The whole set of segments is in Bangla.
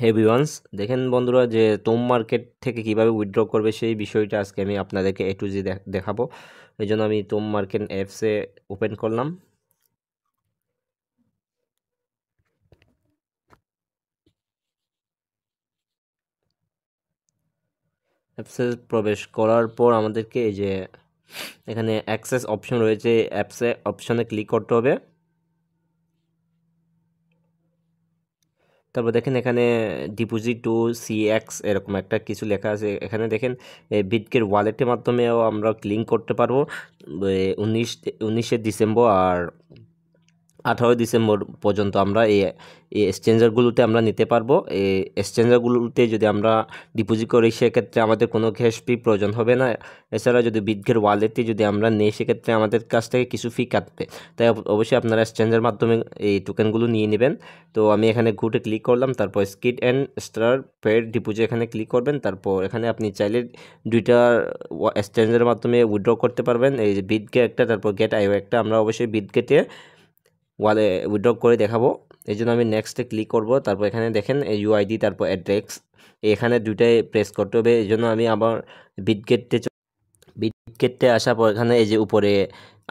হে ভিউয়ার্স, দেখেন বন্ধুরা যে তোম মার্কেট থেকে কিভাবে উইথড্র করবে সেই বিষয়টা আজকে আমি আপনাদেরকে এ টু জি দেখাবো। এই জন্য আমি তোম মার্কেট অ্যাপসে ওপেন করলাম। অ্যাপসে প্রবেশ করার পর আমাদেরকে এই যে এখানে অ্যাক্সেস অপশন রয়েছে, অ্যাপসে অপশনে ক্লিক করতে হবে। তারপর দেখেন এখানে ডিপোজিট টু সিএক্স এরকম একটা কিছু লেখা আছে। এখানে দেখেন বিটগেট ওয়ালেটের মাধ্যমেও আমরা লিঙ্ক করতে পারবো 19শে ডিসেম্বর আর 18 ডিসেম্বর পর্যন্ত আমরা এই এক্সচেঞ্জারগুলোতে আমরা নিতে পারবো। এই এক্সচেঞ্জারগুলোতে যদি আমরা ডিপোজিট করি সেক্ষেত্রে আমাদের কোনো ক্যাশ ফি প্রয়োজন হবে না। এছাড়া যদি বিটগেট ওয়ালেটে যদি আমরা নেই সেক্ষেত্রে আমাদের কাছ থেকে কিছু ফি কাটবে। তাই অবশ্যই আপনারা এক্সচেঞ্জের মাধ্যমে এই টোকেনগুলো নিয়ে নেবেন। তো আমি এখানে ঘুরে ক্লিক করলাম, তারপর skit and star paid deposit এখানে ক্লিক করবেন। তারপর এখানে আপনি চাইলে দুইটা এক্সচেঞ্জের মাধ্যমে উইথড্র করতে পারবেন, এই যে বিটগেট একটা, তারপর গেট আইও একটা। আমরা অবশ্যই বিটগেটে উইথড্র করে দেখাবো। এই জন্য আমি নেক্সটে ক্লিক করব। তারপর এখানে দেখেন ইউআইডি, তারপর অ্যাড্রেস, এখানে দুইটাই প্রেস করতে হবে। এই জন্য আমি আবার বিটগেটে আসার পর এখানে এই যে উপরে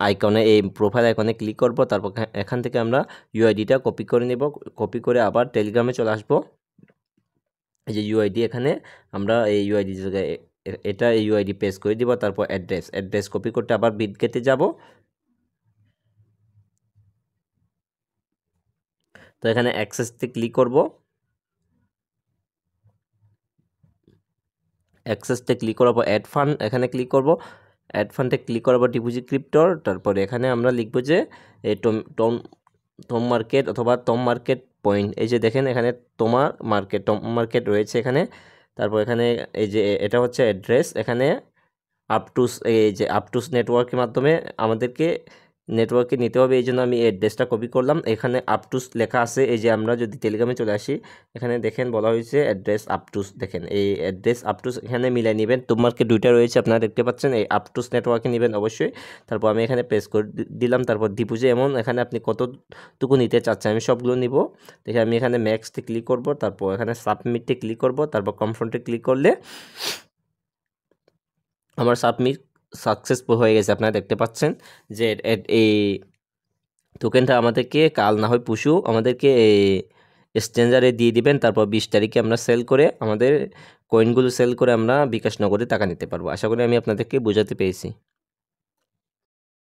আইকনে, এই প্রোফাইল আইকনে ক্লিক করব। তারপর এখান থেকে আমরা ইউআইডিটা কপি করে নেব। কপি করে আবার টেলিগ্রামে চলে আসব। এই যে ইউআইডি, এখানে আমরা এই ইউআইডি জায়গায় এটা ইউআইডি পেস্ট করে দিব। তারপর অ্যাড্রেস কপি করতে আবার বিটগেটে যাব। তো এখানে অ্যাক্সেসতে ক্লিক করব। অ্যাক্সেসতে ক্লিক করার পর অ্যাড ফান্ড এখানে ক্লিক করব। অ্যাড ফান্ডে ক্লিক করার পর ডিপোজিট ক্রিপ্টোর, তারপরে এখানে আমরা লিখব যে এই টম মার্কেট অথবা টম মার্কেট পয়েন্ট। এই যে দেখেন এখানে টম মার্কেট রয়েছে এখানে। তারপর এখানে এই যে এটা হচ্ছে অ্যাড্রেস। এখানে এই যে আপটুস নেটওয়ার্কের মাধ্যমে আমাদেরকে নেটওয়ার্কে নিতে হবে। এই জন্য আমি অ্যাড্রেসটা কপি করলাম। এখানে আপটুস লেখা আছে। এই যে আমরা যদি টেলিগ্রামে চলে আসি, এখানে দেখেন বলা হয়েছে অ্যাড্রেস আপটুস। দেখেন এই অ্যাড্রেস আপটুস এখানে মিলাই নেবেন। তোমারকে দুইটা রয়েছে, আপনারা দেখতে পাচ্ছেন। এই আপটুস নেটওয়ার্কে নেবেন অবশ্যই। তারপর আমি এখানে প্রেস করে দিলাম। তারপর ডিপোজিট এমন এখানে আপনি কতটুকু নিতে চাচ্ছেন, আমি সবগুলো নিব। দেখে আমি এখানে ম্যাক্সতে ক্লিক করব। তারপর এখানে সাবমিটে ক্লিক করব। তারপর কনফার্মে ক্লিক করলে আমার সাবমিট সাকসেসফুল হয়ে গেছে। আপনারা দেখতে পাচ্ছেন যে এই টোকেনটা আমাদেরকে কাল না হয় পরশু আমাদেরকে এক্সচেঞ্জারে দিয়ে দিবেন। তারপর 20 তারিখে আমরা সেল করে আমাদের কয়েনগুলো সেল করে আমরা বিকাশ নগদে টাকা নিতে পারবো। আশা করি আমি আপনাদেরকে বোঝাতে পেরেছি।